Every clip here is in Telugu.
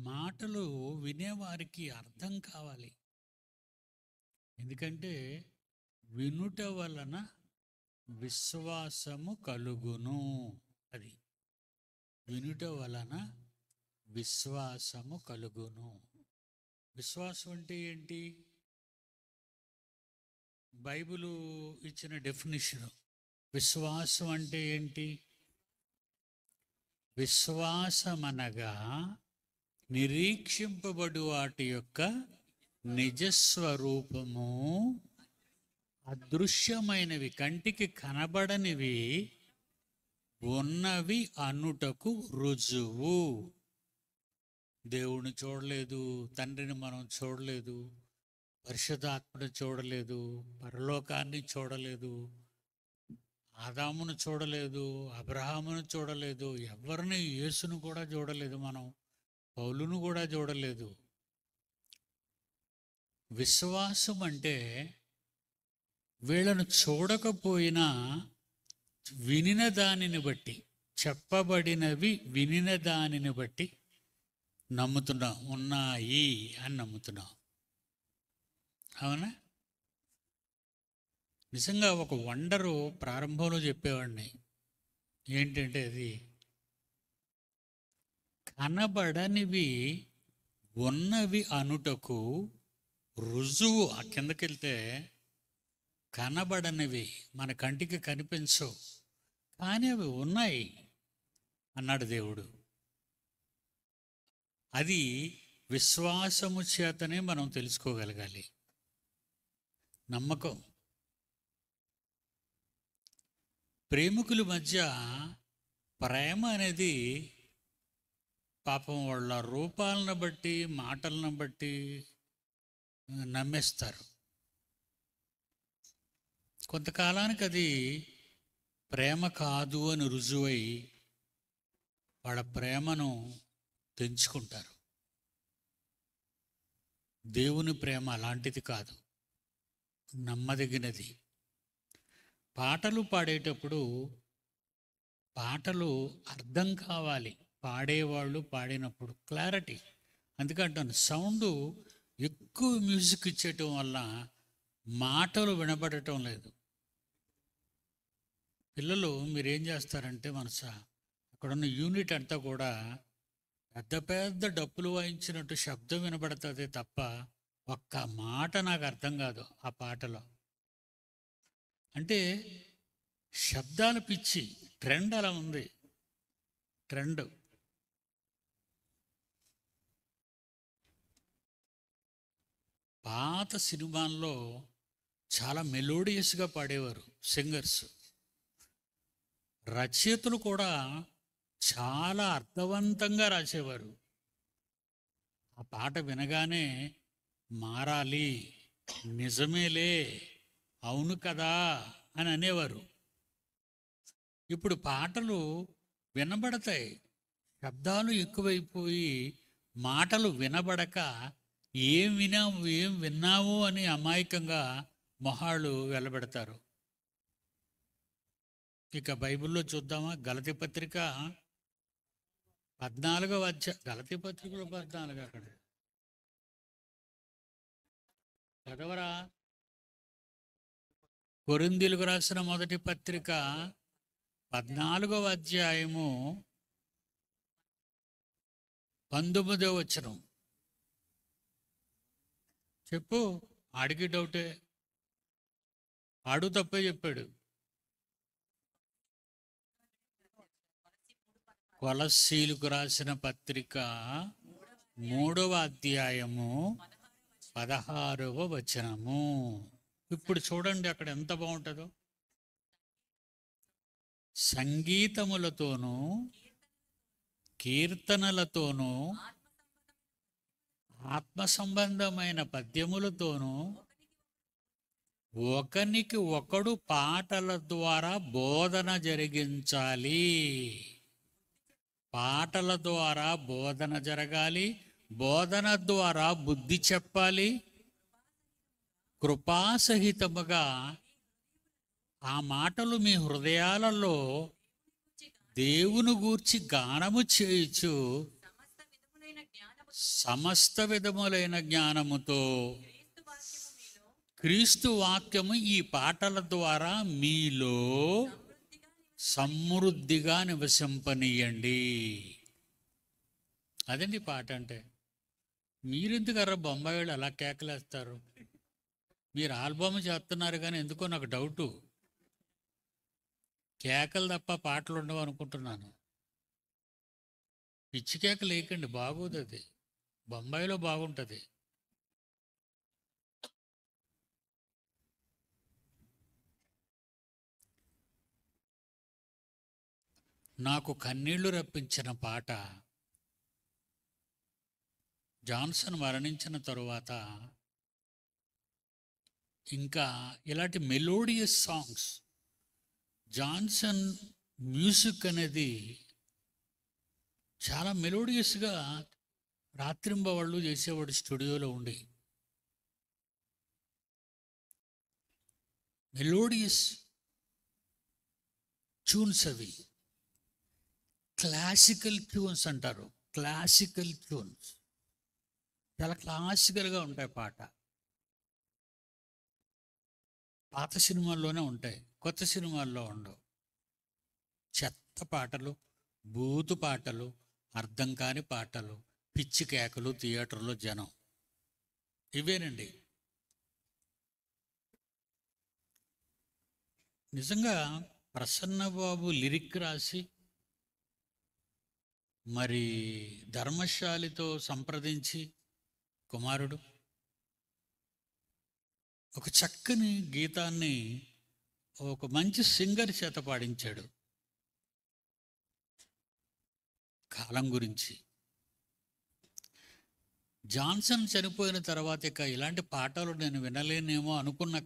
మాటలు వినేవారికి అర్థం కావాలి. ఎందుకంటే వినుట వలన విశ్వాసము కలుగును. అది వినుట వలన విశ్వాసము కలుగును. విశ్వాసం అంటే ఏంటి? బైబిలు ఇచ్చిన డెఫినిషన్. విశ్వాసం అంటే ఏంటి? విశ్వాసమనగా నిరీక్షింపబడు వాటి యొక్క నిజస్వరూపము, అదృశ్యమైనవి కంటికి కనబడనివి ఉన్నవి అనుటకు రుజువు. దేవుని చూడలేదు, తండ్రిని మనం చూడలేదు, పరిశుద్ధాత్మను చూడలేదు, పరలోకాన్ని చూడలేదు, ఆదామును చూడలేదు, అబ్రహామును చూడలేదు, ఎవరిని, యేసును కూడా చూడలేదు, మనం పౌలును కూడా చూడలేదు. విశ్వాసం అంటే వీళ్ళను చూడకపోయినా వినిన దానిని బట్టి, చెప్పబడినవి వినిన దానిని బట్టి నమ్ముతున్నాం, ఉన్నాయి అని నమ్ముతున్నాం. అవునా? నిజంగా ఒక వండరు ప్రారంభంలో చెప్పేవాడిని. ఏంటంటే అది కనబడనివి ఉన్నవి అనుటకు రుజువు. ఆ కిందకెళ్తే కనబడనివి మన కంటికి కనిపించవు, కానీ అవి ఉన్నాయి అన్నాడు దేవుడు. అది విశ్వాసము చేతనే మనం తెలుసుకోగలగాలి. నమ్మకం. ప్రేమికుల మధ్య ప్రేమ అనేది పాపం వాళ్ళ రూపాలను బట్టి, మాటలను బట్టి నమ్మేస్తారు. కొంతకాలానికి అది ప్రేమ కాదు అని రుజువై వాళ్ళ ప్రేమను తెంచుకుంటారు. దేవుని ప్రేమ అలాంటిది కాదు, నమ్మదగినది. పాటలు పాడేటప్పుడు పాటలు అర్థం కావాలి, పాడేవాళ్ళు పాడినప్పుడు క్లారిటీ. అందుకంటాను, సౌండ్ ఎక్కువ మ్యూజిక్ ఇచ్చేయటం వల్ల మాటలు వినబడటం లేదు. పిల్లలు మీరేం చేస్తారంటే, అక్కడున్న యూనిట్ అంతా కూడా పెద్ద పెద్ద డప్పులు వాయించినట్టు శబ్దం వినబడుతుంది తప్ప ఒక్క మాట నాకు అర్థం కాదు ఆ పాటలో. అంటే శబ్దాల పిచ్చి, ట్రెండ్ అలా ఉంది. ట్రెండ్. పాత సినిమాల్లో చాలా మెలోడియస్గా పాడేవారు సింగర్స్. రచయితలు కూడా చాలా అర్థవంతంగా రాసేవారు. ఆ పాట వినగానే మారాలి, నిజమేలే, అవును కదా అని అనేవారు. ఇప్పుడు పాటలు వినబడతాయి, శబ్దాలు ఎక్కువైపోయి మాటలు వినబడక ఏం విన్నాము అని అమాయకంగా మొహాళ్ళు వెళ్ళబెడతారు. ఇక బైబిల్లో చూద్దామా? గలతీ పత్రిక 14వ అధ్యాయం. గలతీ పత్రికలో 14 అక్కడ చదవరా? కొరింథీయులకు రాసిన మొదటి పత్రిక 14వ అధ్యాయము 19వ వచనం. చెప్పు. ఆడికి డౌటే, ఆడు తప్పే చెప్పాడు. కొలస్సీలకు రాసిన పత్రిక 3వ అధ్యాయము 16వ వచనము. ఇప్పుడు చూడండి అక్కడ ఎంత బాగుంటుందో. సంగీతములతోనూ కీర్తనలతోనూ ఆత్మ సంబంధమైన పద్యములతోనూ ఒకనికి ఒకడు పాటల ద్వారా బోధన జరిగించాలి. పాటల ద్వారా బోధన జరగాలి, బోధన ద్వారా బుద్ధి చెప్పాలి. కృపాసహితముగా ఆ మాటలు మీ హృదయాలలో దేవుని గూర్చి గానము చేయుచు సమస్త విధములైన జ్ఞానముతో క్రీస్తు వాక్యము ఈ పాటల ద్వారా మీలో సమృద్ధిగా నివసింపనీయండి. అదండి పాట అంటే. మీరెందుకర్రా బొంబాయి వాళ్ళు అలా కేకలేస్తారు? మీరు ఆల్బమ్ చేస్తున్నారు కానీ ఎందుకో నాకు డౌటు. కేకలు తప్ప పాటలు ఉండవు అనుకుంటున్నాను. పిచ్చి కేకలు వేయకండి, బాగోదు అది. బొంబాయిలో బాగుంటుంది. నాకు కన్నీళ్లు రప్పించిన పాట జాన్సన్ మరణించిన తరువాత ఇంకా ఇలాంటి మెలోడియస్ సాంగ్స్, జాన్సన్ మ్యూజిక్ అనేది చాలా మెలోడియస్గా రాత్రింబవళ్ళు చేసేవాడు స్టూడియోలో ఉండి. మెలోడియస్ ట్యూన్స్ అవి, క్లాసికల్ ట్యూన్స్ అంటారు. క్లాసికల్ ట్యూన్స్ చాలా క్లాసికల్గా ఉంటాయి. పాట పాత సినిమాల్లోనే ఉంటాయి, కొత్త సినిమాల్లో ఉండవు. చెత్త పాటలు, బూతు పాటలు, అర్థం కాని పాటలు, పిచ్చి కేకలు, థియేటర్లో జనం, ఇవేనండి. నిజంగా ప్రసన్నబాబు లిరిక్ రాసి మరి ధర్మశాలితో సంప్రదించి కుమారుడు ఒక చక్కని గీతాన్ని ఒక మంచి సింగర్ చేత పాడించాడు కాలం గురించి. జాన్సన్ చనిపోయిన తర్వాత ఇక ఇలాంటి పాటలు నేను వినలేనేమో అనుకున్న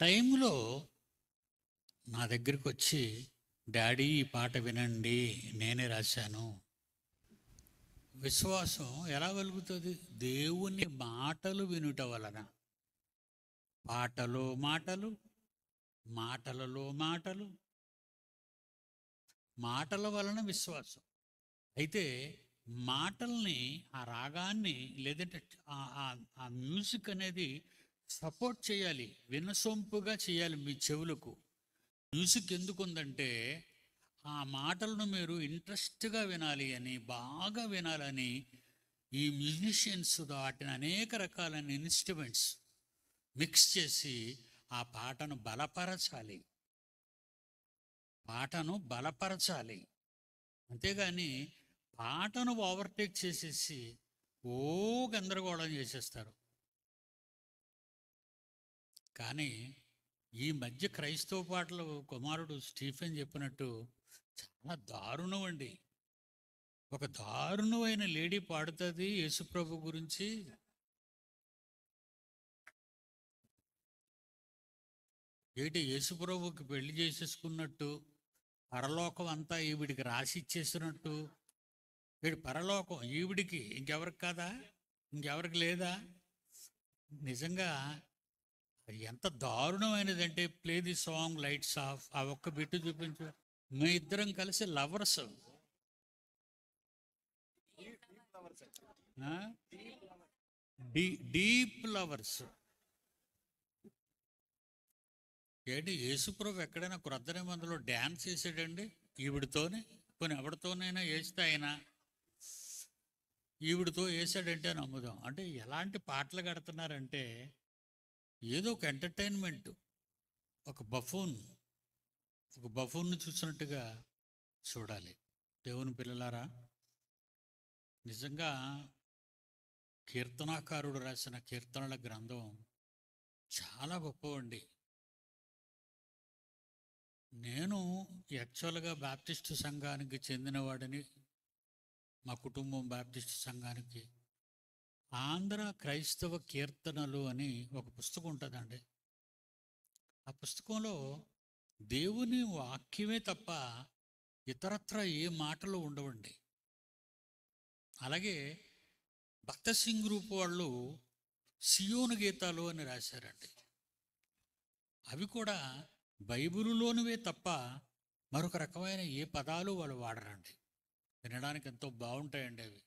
టైంలో నా దగ్గరికి వచ్చి, డాడీ ఈ పాట వినండి, నేనే రాశాను. విశ్వాసం ఎలా కలుగుతుంది? దేవుని మాటలు వినుట వలన. పాటలో మాటలు, మాటలలో మాటలు, మాటల వలన విశ్వాసం. అయితే మాటల్ని, ఆ రాగాన్ని, లేదంటే ఆ మ్యూజిక్ అనేది సపోర్ట్ చేయాలి, వినసొంపుగా చేయాలి మీ చెవులకు. మ్యూజిక్ ఎందుకు ఉందంటే ఆ మాటలను మీరు ఇంట్రెస్ట్గా వినాలి అని, బాగా వినాలని ఈ మ్యూజిషియన్స్ వాటిని అనేక రకాలైన ఇన్స్ట్రుమెంట్స్ మిక్స్ చేసి ఆ పాటను బలపరచాలి, పాటను బలపరచాలి. అంతేగాని పాటను ఓవర్టేక్ చేసేసి ఓ గందరగోళం చేసేస్తారు. కానీ ఈ మధ్య క్రైస్తవ పాటలు కుమారుడు స్టీఫెన్ చెప్పినట్టు చాలా దారుణం అండి. ఒక దారుణమైన లేడీ పాడుతుంది యేసుప్రభు గురించి. ఏంటి, యేసుప్రభుకి పెళ్లి చేసేసుకున్నట్టు, పరలోకం అంతా ఈవిడికి రాసి ఇచ్చేసినట్టు. వీడి పరలోకం ఈవిడికి, ఇంకెవరికి కాదా? ఇంకెవరికి లేదా? నిజంగా ఎంత దారుణమైనదంటే, play the song lights off, ఆ ఒక్క బిట్టు చూపించు. మీ ఇద్దరం కలిసి లవర్స్, డీప్ లవర్స్. ఏంటి, యేసుప్రభు ఎక్కడైనా క్రొత్త నిబంధనలో డ్యాన్స్ చేసాడండి ఈవిడితోనే? కొన్ని ఎవరితోనైనా వేస్తే ఆయన ఈవిడితో వేసాడంటే నమ్ముదాం. అంటే ఎలాంటి పాటలు కడుతున్నారంటే, ఏదో ఒక ఎంటర్టైన్మెంట్, ఒక బఫూన్ను చూసినట్టుగా చూడాలి. దేవుని పిల్లలారా, నిజంగా కీర్తనాకారుడు రాసిన కీర్తనల గ్రంథం చాలా గొప్పవండి. నేను యాక్చువల్గా బాప్టిస్టు సంఘానికి చెందినవాడిని. మా కుటుంబం బాప్టిస్టు సంఘానికి. ఆంధ్ర క్రైస్తవ కీర్తనలు అని ఒక పుస్తకం ఉంటుందండి. ఆ పుస్తకంలో దేవుని వాక్యమే తప్ప ఇతరత్ర ఏ మాటలు ఉండవండి. అలాగే భక్త సింగ్ గ్రూప్ వాళ్ళు సియోను గీతాలు అని రాశారండి. అవి కూడా బైబిలులోనివే తప్ప మరొక రకమైన ఏ పదాలు వాళ్ళు వాడరండి. వినడానికి ఎంతో బాగుంటాయండి అవి.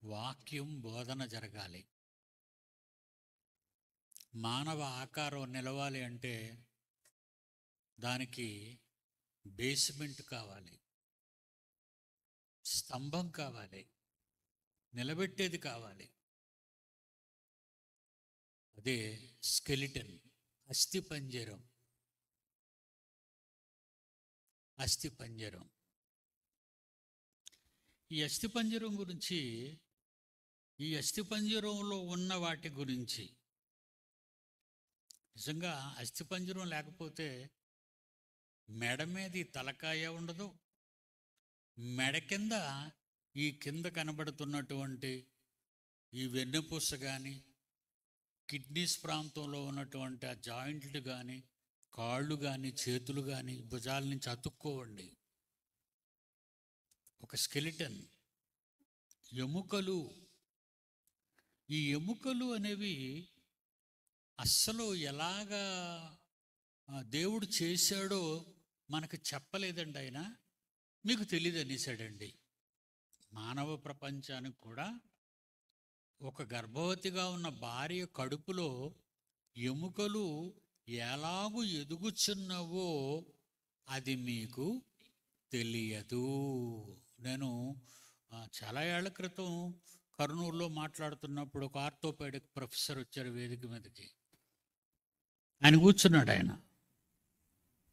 వాక్యం బోధన జరగాలి. మానవ ఆకారం నిలవాలి అంటే దానికి బేస్మెంట్ కావాలి, స్తంభం కావాలి, నిలబెట్టేది కావాలి. అదే స్కెలిటన్, అస్థిపంజరం. అస్థిపంజరం. ఈ అస్థిపంజరం గురించి, ఈ అస్థిపంజరంలో ఉన్న వాటి గురించి, నిజంగా అస్థిపంజరం లేకపోతే మెడ మీద ఈ తలకాయ ఉండదు, మెడ కింద ఈ కింద కనబడుతున్నటువంటి ఈ వెన్నెపూస కానీ, కిడ్నీస్ ప్రాంతంలో ఉన్నటువంటి ఆ జాయింట్లు కానీ, కాళ్ళు కానీ, చేతులు కానీ, భుజాల నుంచి అతుక్కోవండి. ఒక స్కెలిటన్, ఎముకలు. ఈ ఎముకలు అనేవి అస్సలు ఎలాగా దేవుడు చేశాడో మనకు చెప్పలేదండి. ఆయన మీకు తెలియదు అనేసాడండి. మానవ ప్రపంచానికి కూడా ఒక గర్భవతిగా ఉన్న భార్య కడుపులో ఎముకలు ఎలాగూ ఎదుగుచున్నవో అది మీకు తెలియదు. నేను చాలా ఏళ్ల క్రితం కర్నూలులో మాట్లాడుతున్నప్పుడు ఒక ఆర్థోపెడిక్ ప్రొఫెసర్ వచ్చారు వేదిక మీదకి. ఆయన కూర్చున్నాడు. ఆయన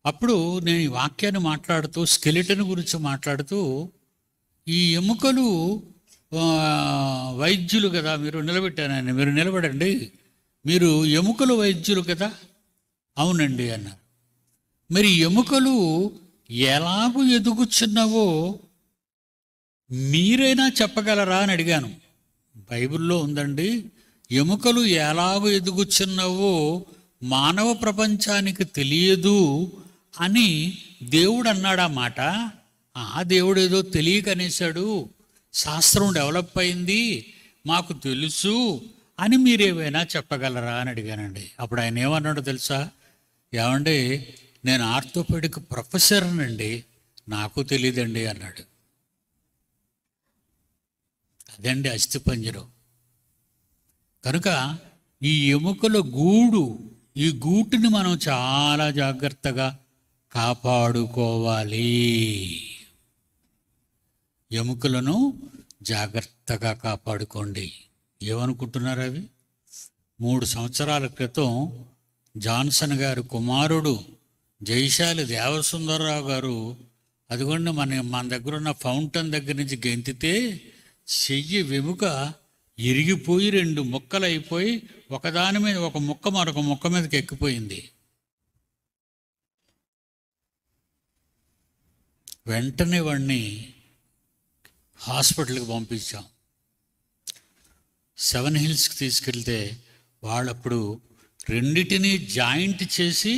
అప్పుడు నేను ఈ వాక్యాన్ని మాట్లాడుతూ, స్కెలిటన్ గురించి మాట్లాడుతూ, ఈ ఎముకలు వైద్యులు కదా, మీరు నిలబెట్టాను ఆయన, మీరు నిలబడండి, మీరు ఎముకలు వైద్యులు కదా. అవునండి అన్నారు. మరి ఎముకలు ఎలాగూ ఎదుగుచున్నావో మీరైనా చెప్పగలరా అని అడిగాను. బైబిల్లో ఉందండి, ఎముకలు ఎలాగూ ఎదుగుచున్నావో మానవ ప్రపంచానికి తెలియదు అని దేవుడు అన్నాడు. ఆ మాట దేవుడు ఏదో తెలియక అనేశాడు, శాస్త్రం డెవలప్ అయింది, మాకు తెలుసు అని మీరేమైనా చెప్పగలరా అని అడిగానండి. అప్పుడు ఆయన ఏమన్నాడో తెలుసా? ఏమండి, నేను ఆర్థోపెడిక్ ప్రొఫెసర్నండి, నాకు తెలియదండి అన్నాడు. అదండి అస్థిపంజరం. కనుక ఈ ఎముకల గూడు, ఈ గూటిని మనం చాలా జాగ్రత్తగా కాపాడుకోవాలి. ఎముకలను జాగ్రత్తగా కాపాడుకోండి. ఏమనుకుంటున్నారు అవి? 3 సంవత్సరాల క్రితం జాన్సన్ గారి కుమారుడు జైశాలి దేవసుందరరావు గారు, అదిగోండి మన దగ్గర ఉన్న ఫౌంటైన్ దగ్గర నుంచి గెంతితే చెయ్యి వెముక ఇరిగిపోయి 2 ముక్కలు అయిపోయి ఒకదాని మీద ఒక ముక్క మరొక ముక్క మీదకి ఎక్కిపోయింది. వెంటనే వాడిని హాస్పిటల్కి పంపించాం. 7 హిల్స్కి తీసుకెళ్తే వాళ్ళప్పుడు రెండిటిని జాయింట్ చేసి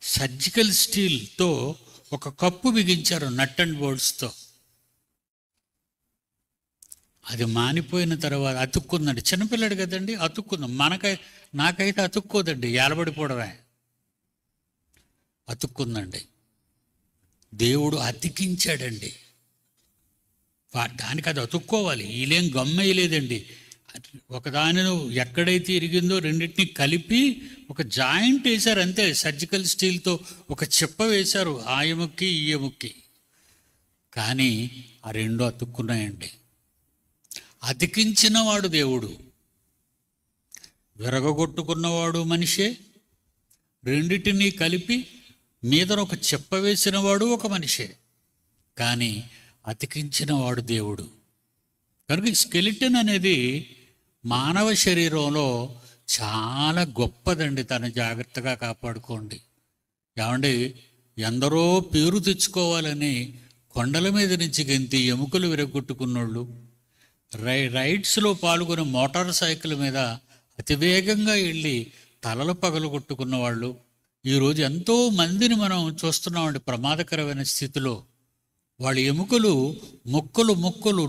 సర్జికల్ స్టీల్తో ఒక కప్పు బిగించారు, నట్ అండ్ బోల్ట్స్తో. అది మానిపోయిన తర్వాత అతుక్కుందండి. చిన్నపిల్లడు కదండి, అతుక్కుందాం. నాకైతే అతుక్కోదండి, ఏలబడిపోవడమే. అతుక్కుందండి. దేవుడు అతికించాడండి. దానికి అది అతుక్కోవాలి. వీళ్ళేం గమ్మేయలేదండి. ఒకదానిలో ఎక్కడైతే ఇరిగిందో రెండింటిని కలిపి ఒక జాయింట్ వేశారు అంతే. సర్జికల్ స్టీల్తో ఒక చిప్ప వేశారు, ఆ ఎముక్కి ఈ ఎముక్కి. కానీ ఆ 2 అతుక్కున్నాయండి. అతికించిన వాడు దేవుడు, విరగొట్టుకున్నవాడు మనిషే, రెండిటిని కలిపి మీద ఒక చెప్ప వేసిన వాడు ఒక మనిషే, కానీ అతికించిన వాడు దేవుడు. కనుక స్కెలిటన్ అనేది మానవ శరీరంలో చాలా గొప్పదండి. తను జాగ్రత్తగా కాపాడుకోండి. ఏమండి, ఎందరో పేరు తెచ్చుకోవాలని కొండల మీద నుంచి గెంతి ఎముకలు విరగొట్టుకున్నోళ్ళు, రైడ్స్లో పాల్గొని మోటార్ సైకిల్ మీద అతివేగంగా వెళ్ళి తలలు పగలగొట్టుకున్న వాళ్ళు ఈరోజు ఎంతో మందిని మనం చూస్తున్నామండి. ప్రమాదకరమైన స్థితిలో వాళ్ళ ఎముకలు మొక్కలు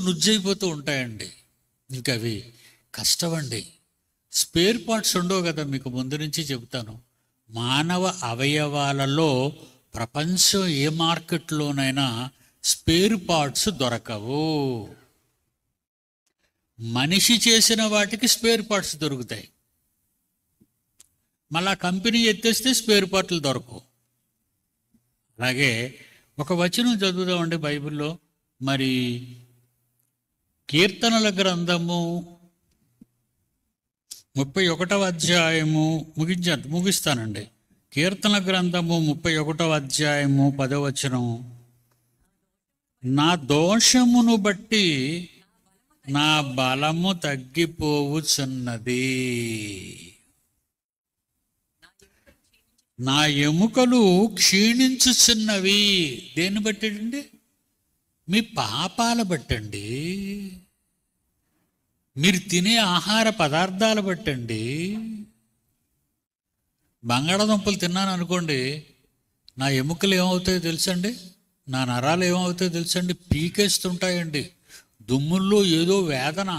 నుజ్జైపోతూ ఉంటాయండి. ఇంకా అవి కష్టమండి. స్పేర్ పార్ట్స్ ఉండవు కదా. మీకు ముందు నుంచి చెబుతాను, మానవ అవయవాలలో ప్రపంచం ఏ మార్కెట్లోనైనా స్పేర్ పార్ట్స్ దొరకవు. మనిషి చేసిన వాటికి స్పేర్ పార్ట్స్ దొరుకుతాయి. మళ్ళా కంపెనీ ఎత్తేస్తే స్పేర్ పార్ట్లు దొరకవు. అలాగే ఒక వచనం చదువుదామండి బైబిల్లో. మరి కీర్తనల గ్రంథము 31వ అధ్యాయము ముగిస్తానండి. కీర్తన గ్రంథము 31వ అధ్యాయము 10వ వచనం. నా దోషమును బట్టి నా బలము తగ్గిపోవుచున్నది, నా ఎముకలు క్షీణించుచున్నవి. దేన్ని బట్టండి? మీ పాపాల బట్టండి, మీరు తినే ఆహార పదార్థాల బట్టండి. బంగాళాదుంపలు తిన్నాను అనుకోండి, నా ఎముకలు ఏమవుతాయో తెలుసండి, నా నరాలు ఏమవుతాయో తెలుసండి, పీకేస్తుంటాయండి. దుమ్ముల్లో ఏదో వేదన,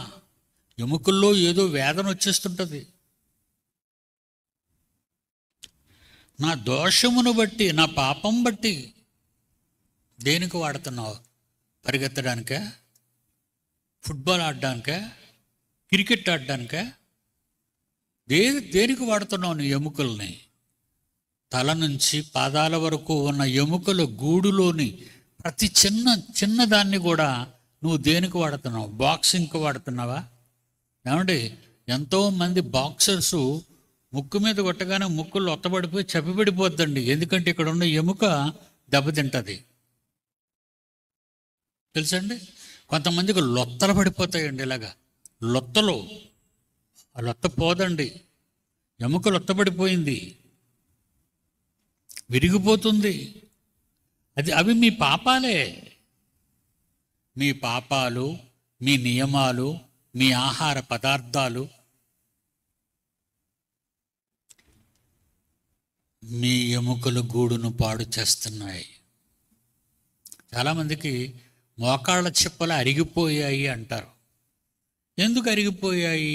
ఎముకల్లో ఏదో వేదన వచ్చేస్తుంటుంది. నా దోషమును బట్టి, నా పాపం బట్టి దేనికి వాడుతున్నావు? పరిగెత్తడానికా? ఫుట్బాల్ ఆడడానికా? క్రికెట్ ఆడడానికా? దేనికి వాడుతున్నావు నీ ఎముకల్ని? తల నుంచి పాదాల వరకు ఉన్న ఎముకల గూడులోని ప్రతి చిన్న దాన్ని కూడా నువ్వు దేనికి వాడుతున్నావు? బాక్సింగ్కి వాడుతున్నావా? ఏమండి, ఎంతోమంది బాక్సర్సు ముక్కు మీద కొట్టగానే ముక్కులు ఒత్తబడిపోయి చప్పిపడిపోద్దండి. ఎందుకంటే ఇక్కడ ఉన్న ఎముక దెబ్బతింటుంది. తెలుసండి, కొంతమందికి లొత్తలు పడిపోతాయండి. ఇలాగా లొత్తలు, ఆ లొత్త పోదండి, ఎముక లొత్తబడిపోయింది, విరిగిపోతుంది. అవి మీ పాపాలే. మీ పాపాలు, మీ నియమాలు, మీ ఆహార పదార్థాలు మీ ఎముకల గూడును పాడు చేస్తున్నాయి. చాలామందికి మోకాళ్ళ చిప్పలు అరిగిపోయాయి అంటారు. ఎందుకు అరిగిపోయాయి?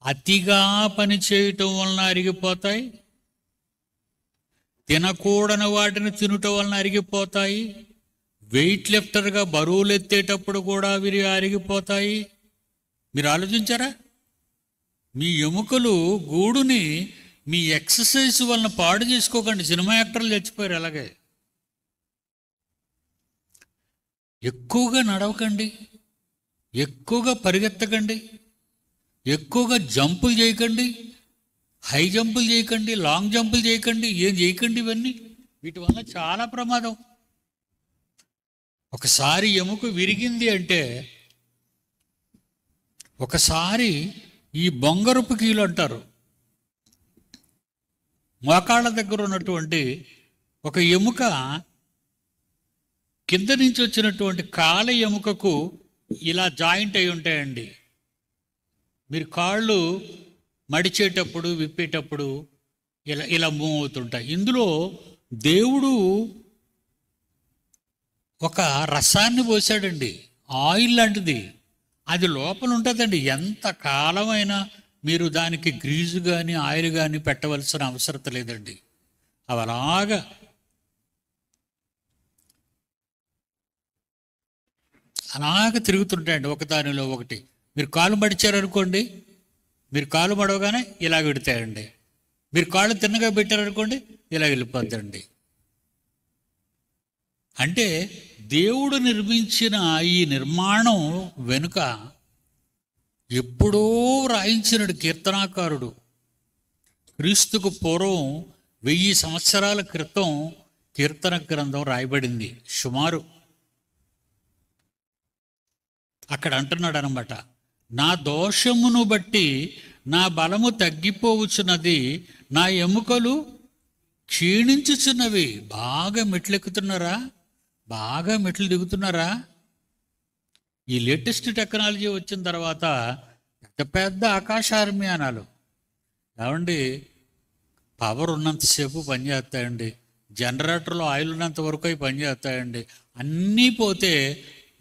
అతిగా పని చేయటం వలన అరిగిపోతాయి, తినకూడని వాటిని తినటం వలన అరిగిపోతాయి, వెయిట్ లిఫ్టర్గా బరువులు ఎత్తేటప్పుడు కూడా వీరి అరిగిపోతాయి. మీరు ఆలోచించారా? మీ ఎముకలు గూడుని మీ ఎక్సర్సైజ్ వలన పాడు చేసుకోకండి. సినిమా యాక్టర్లు చచ్చిపోయారు అలాగే. ఎక్కువగా నడవకండి, ఎక్కువగా పరిగెత్తకండి, ఎక్కువగా జంపులు చేయకండి, హై జంపులు చేయకండి, లాంగ్ జంపులు చేయకండి, ఏం చేయకండి. ఇవన్నీ వీటి వల్ల చాలా ప్రమాదం. ఒకసారి ఎముక విరిగింది అంటే, ఒకసారి ఈ బొంగరపు కీలు అంటారు, మోకాళ్ళ దగ్గర ఉన్నటువంటి ఒక ఎముక కింద నుంచి వచ్చినటువంటి కాళ్ళ ఎముకకు ఇలా జాయింట్ అయి ఉంటాయండి. మీరు కాళ్ళు మడిచేటప్పుడు, విప్పేటప్పుడు ఇలా మూవ్ అవుతుంటాయి. ఇందులో దేవుడు ఒక రసాన్ని పోసాడండి, ఆయిల్ లాంటిది. అది లోపల ఉంటుందండి. ఎంత కాలమైనా మీరు దానికి గ్రీజు కానీ ఆయిల్ కానీ పెట్టవలసిన అవసరం లేదండి. అవి అలాగ తిరుగుతుంటాయండి ఒకదానిలో ఒకటి. మీరు కాలు మడిచారనుకోండి, మీరు కాలు మడవగానే ఇలా విడతాయండి. మీరు కాళ్ళు తిన్నగా పెట్టారనుకోండి, ఇలా వెళ్ళిపోద్దండి. అంటే దేవుడు నిర్మించిన ఈ నిర్మాణం వెనుక ఎప్పుడో రాయించినడు కీర్తనాకారుడు. క్రీస్తుకు పూర్వం 1000 సంవత్సరాల క్రితం కీర్తన గ్రంథం రాయబడింది సుమారు. అక్కడ అంటున్నాడు అనమాట, నా దోషమును బట్టి నా బలము తగ్గిపోవచ్చున్నది, నా ఎముకలు క్షీణించుచున్నవి. బాగా మెట్లెక్కుతున్నారా? బాగా మెట్లు దిగుతున్నారా? ఈ లేటెస్ట్ టెక్నాలజీ వచ్చిన తర్వాత పెద్ద పెద్ద ఆకాశార్మ్యానాలు ఏమండి, పవర్ ఉన్నంతసేపు పనిచేస్తాయండి, జనరేటర్లో ఆయిల్ ఉన్నంత వరకు అవి పనిచేస్తాయండి. అన్నీ పోతే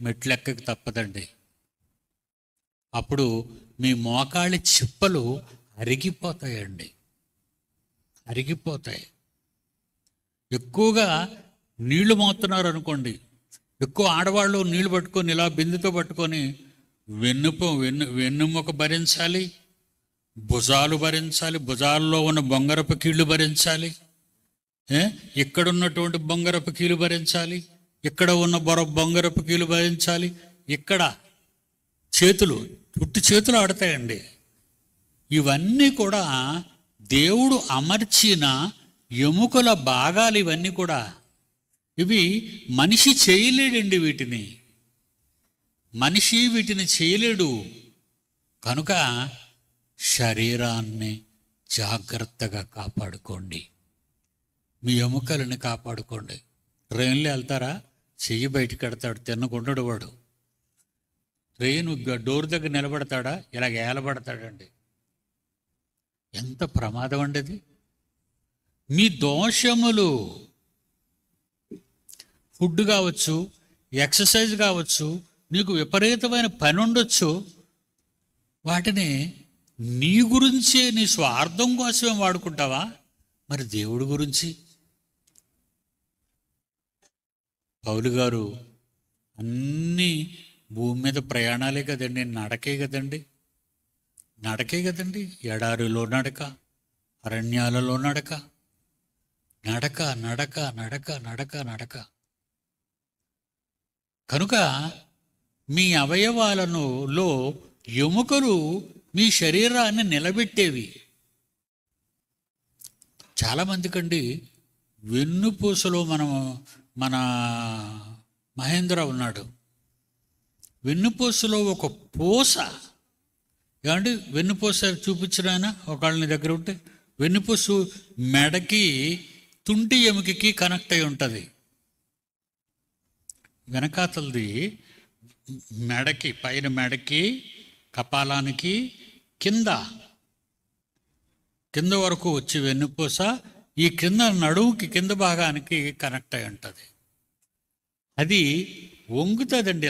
మెట్లెక్కకి తప్పదండి. అప్పుడు మీ మోకాళ్ళ చిప్పలు అరిగిపోతాయండి, అరిగిపోతాయి. ఎక్కువగా నీళ్లు మోస్తున్నారు అనుకోండి, ఎక్కువ ఆడవాళ్ళు నీళ్లు పట్టుకొని ఇలా బిందెతో పట్టుకొని వెన్నుముక భరించాలి, భుజాలు భరించాలి, భుజాల్లో ఉన్న బొంగరపు కీళ్ళు భరించాలి, ఇక్కడున్నటువంటి బొంగరపు కీలు భరించాలి, ఇక్కడ ఉన్న బొంగరపు కీలు భరించాలి, ఇక్కడ చేతులు పుట్టి చేతులు ఆడతాయండి. ఇవన్నీ కూడా దేవుడు అమర్చిన ఎముకల భాగాలు. ఇవన్నీ కూడా ఇవి మనిషి చేయలేడండి. మనిషి వీటిని చేయలేడు. కనుక శరీరాన్ని జాగ్రత్తగా కాపాడుకోండి, మీ ఎముకలని కాపాడుకోండి. ట్రైన్లో వెళ్తారా, చెయ్యి బయటికి కడతాడు, తిన్నకుంటాడు వాడు. ట్రైన్ డోర్ దగ్గర నిలబడతాడా, ఇలాగ ఏలబడతాడండి. ఎంత ప్రమాదం అండి అది. మీ దోషములు, ఫుడ్ కావచ్చు, ఎక్సర్సైజ్ కావచ్చు, నీకు విపరీతమైన పని ఉండొచ్చు, వాటిని నీ గురించే, నీ స్వార్థం కోసమే వాడుకుంటావా? మరి దేవుడి గురించి? పౌలు గారు అన్నీ భూమి మీద ప్రయాణాలే కదండి, నడకే కదండి, ఎడారిలో నడక, అరణ్యాలలో నడక, నడక నడక నడక నడక నడక. కనుక మీ అవయవాలలో ఎముకలు మీ శరీరాన్ని నిలబెట్టేవి. చాలామందికండి వెన్నుపూసలో మన మహేంద్ర ఉన్నాడు, వెన్నుపూసలో ఒక పూస. ఏమండి వెన్నుపూస చూపించిన ఆయన ఒకళ్ళని దగ్గర ఉంటే, వెన్నుపూసు మెడకి తుంటి ఎముకకి కనెక్ట్ అయి ఉంటుంది. వెనకాతలది మెడకి, పైన మెడకి, కపాలానికి కింద వరకు వచ్చి వెన్నుపూస ఈ కింద నడువుకి కింద భాగానికి కనెక్ట్ అయి ఉంటుంది. అది వంగుతుందండి,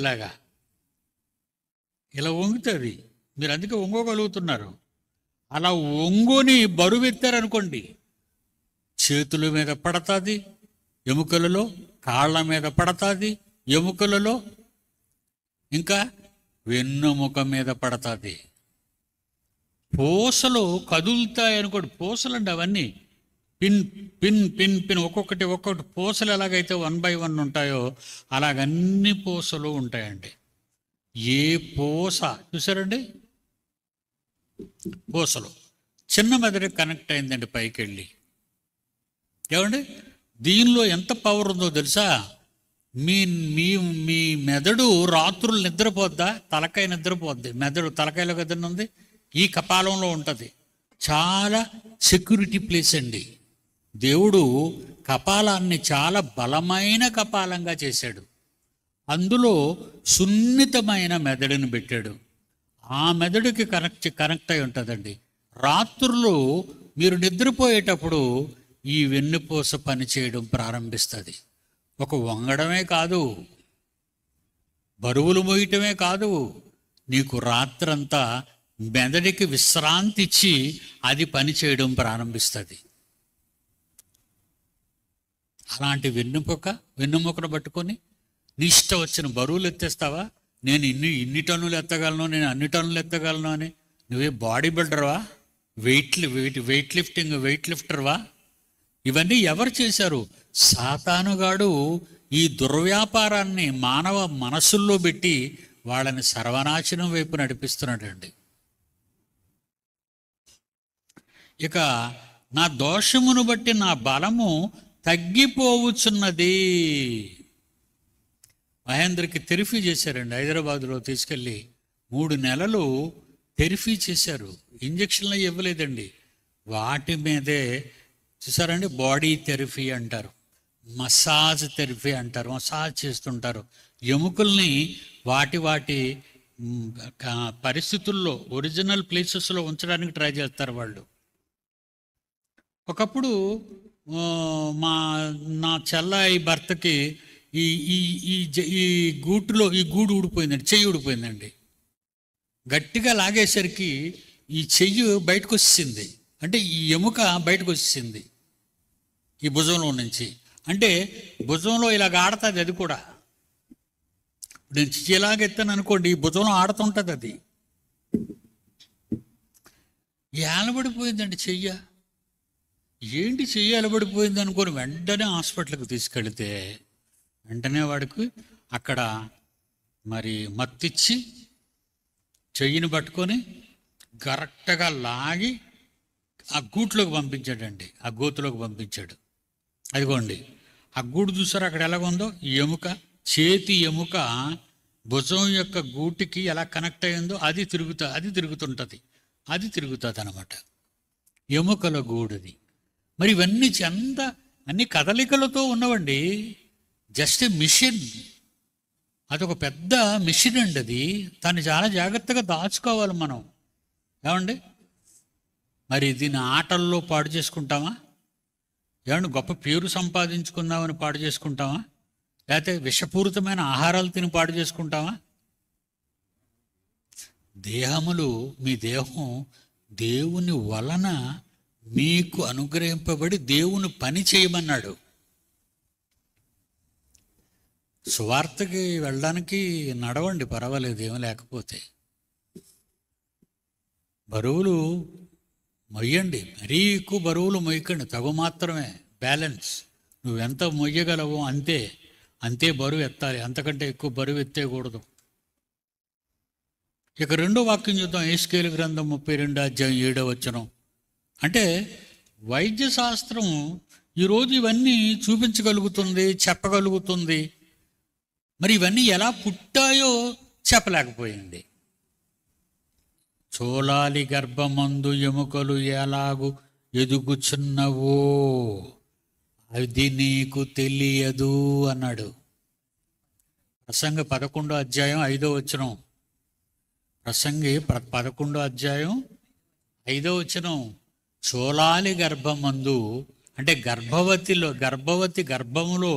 ఇలా వంగుతుంది. మీరు అందుకే వంగోగలుగుతున్నారు. అలా వంగుని బరువు ఎత్తారనుకోండి, చేతుల మీద పడుతుంది, ఎముకలలో, కాళ్ళ మీద పడుతుంది, ఎముకలలో, ఇంకా వెన్నుముక మీద పడుతుంది. పూసలు కదులుతాయి అనుకోండి, పూసలండి అవన్నీ పిన్ పిన్ పిన్ పిన్ ఒక్కొక్కటి పూసలు ఎలాగైతే 1 by 1 ఉంటాయో అలాగన్ని పూసలు ఉంటాయండి. ఏ పూస చూసారండి, పూసలు చిన్న మెదడుకి కనెక్ట్ అయిందండి పైకి వెళ్ళి. ఏమండి దీనిలో ఎంత పవర్ ఉందో తెలుసా? మీ మీ మీ మెదడు రాత్రులు నిద్రపోద్దా? తలకాయ నిద్రపోద్ది. మెదడు తలకాయలో కదండి ఉంది, ఈ కపాలంలో ఉంటుంది. చాలా సెక్యూరిటీ ప్లేస్ అండి. దేవుడు కపాలాన్ని చాలా బలమైన కపాలంగా చేశాడు. అందులో సున్నితమైన మెదడుని పెట్టాడు. ఆ మెదడుకి కనెక్ట్ అయి ఉంటుందండి. రాత్రులు మీరు నిద్రపోయేటప్పుడు ఈ వెన్నుపూస పని చేయడం ప్రారంభిస్తుంది. ఒక వంగడమే కాదు, బరువులు మోయటమే కాదు, నీకు రాత్రంతా మెదడికి విశ్రాంతి ఇచ్చి అది పని చేయడం ప్రారంభిస్తుంది. అలాంటి వెన్నుముకను పట్టుకొని నీ ఇష్టం వచ్చిన బరువులు ఎత్తేస్తావా? నేను ఇన్ని టన్నులు ఎత్తగలను, నేను అన్ని టన్నులు ఎత్తగలను అని. నువ్వే బాడీ బిల్డర్వా? వెయిట్ లిఫ్టర్వా? ఇవన్నీ ఎవరు చేశారు? సాతానుగాడు ఈ దుర్వ్యాపారాన్ని మానవ మనసుల్లో పెట్టి వాళ్ళని సర్వనాశనం వైపు నడిపిస్తున్నాడండి. ఇక నా దోషమును బట్టి నా బలము తగ్గిపోవచ్చున్నది. మహేంద్రకి థెరపీ చేశారండి. హైదరాబాదులో తీసుకెళ్ళి 3 నెలలు థెరపీ చేశారు. ఇంజక్షన్లు ఇవ్వలేదండి, వాటి మీదే చూసారండి. బాడీ థెరపీ అంటారు, మసాజ్ థెరపీ అంటారు. మసాజ్ చేస్తుంటారు ఎముకల్ని. వాటి పరిస్థితుల్లో ఒరిజినల్ ప్లేసెస్లో ఉంచడానికి ట్రై చేస్తారు వాళ్ళు. ఒకప్పుడు నా చెల్లాయి భర్తకి ఈ గూడు ఊడిపోయిందండి, చెయ్యి ఊడిపోయిందండి. గట్టిగా లాగేసరికి ఈ చెయ్యి బయటకు వచ్చింది. అంటే ఈ ఎముక బయటకు వచ్చింది ఈ భుజంలో నుంచి. అంటే భుజంలో ఇలాగ ఆడుతుంది అది కూడా. నేను చెయ్యలాగా ఎత్తాను అనుకోండి, ఈ భుజంలో ఆడుతుంటుంది, అది ఏలబడిపోయిందండి చెయ్య. ఏంటి చెయ్యి ఏలబడిపోయింది అనుకోని వెంటనే హాస్పిటల్కి తీసుకెళ్తే వెంటనే వాడికి అక్కడ మరి మత్తిచ్చి చెయ్యిని పట్టుకొని కరెక్ట్గా లాగి ఆ గూట్లోకి పంపించాడండి, ఆ గోతులోకి పంపించాడు. అదిగోండి ఆ గూడు చూసారు అక్కడ ఎలాగుందో, ఈ ఎముక, చేతి ఎముక భుజం యొక్క గూటికి ఎలా కనెక్ట్ అయిందో అది తిరుగుతుంటుంది అనమాట, ఎముకల గూడుది. మరి ఇవన్నీ అన్ని కదలికలతో ఉన్నవండి. జస్ట్ మిషన్, అదొక పెద్ద మిషన్ అండి. అది దాన్ని చాలా జాగ్రత్తగా దాచుకోవాలి మనం. ఏమండి, మరి దీన్ని ఆటల్లో పాడు చేసుకుంటామా? ఏమండి, గొప్ప పేరు సంపాదించుకుందామని పాడు చేసుకుంటామా? లేకపోతే విషపూరితమైన ఆహారాలు తిని పాడు చేసుకుంటామా? మీ దేహం దేవుని వలన మీకు అనుగ్రహింపబడి దేవుని పని చేయమన్నాడు. సువార్తకి వెళ్ళడానికి నడవండి, పర్వాలేదు, ఏమీ లేకపోతే. బరువులు మొయ్యండి, మరీ ఎక్కువ బరువులు మొయ్యకండి, తగు మాత్రమే, బ్యాలెన్స్. నువ్వెంత మొయ్యగలవో అంతే బరువు ఎత్తాలి, అంతకంటే ఎక్కువ బరువు ఎత్తేయకూడదు. ఇక రెండో వాక్యం చూద్దాం, యెహెజ్కేలు గ్రంథం 32:7. అంటే వైద్య శాస్త్రం ఈరోజు ఇవన్నీ చూపించగలుగుతుంది, చెప్పగలుగుతుంది. మరి ఇవన్నీ ఎలా పుట్టాయో చెప్పలేకపోయింది. చోళాలి గర్భమందు ఎముకలు ఎలాగు ఎదుగుచున్నవో అది నీకు తెలియదు అన్నాడు. ప్రసంగి 11:5. ప్రసంగి 11:5. చోళాలి గర్భమందు అంటే గర్భవతి గర్భములో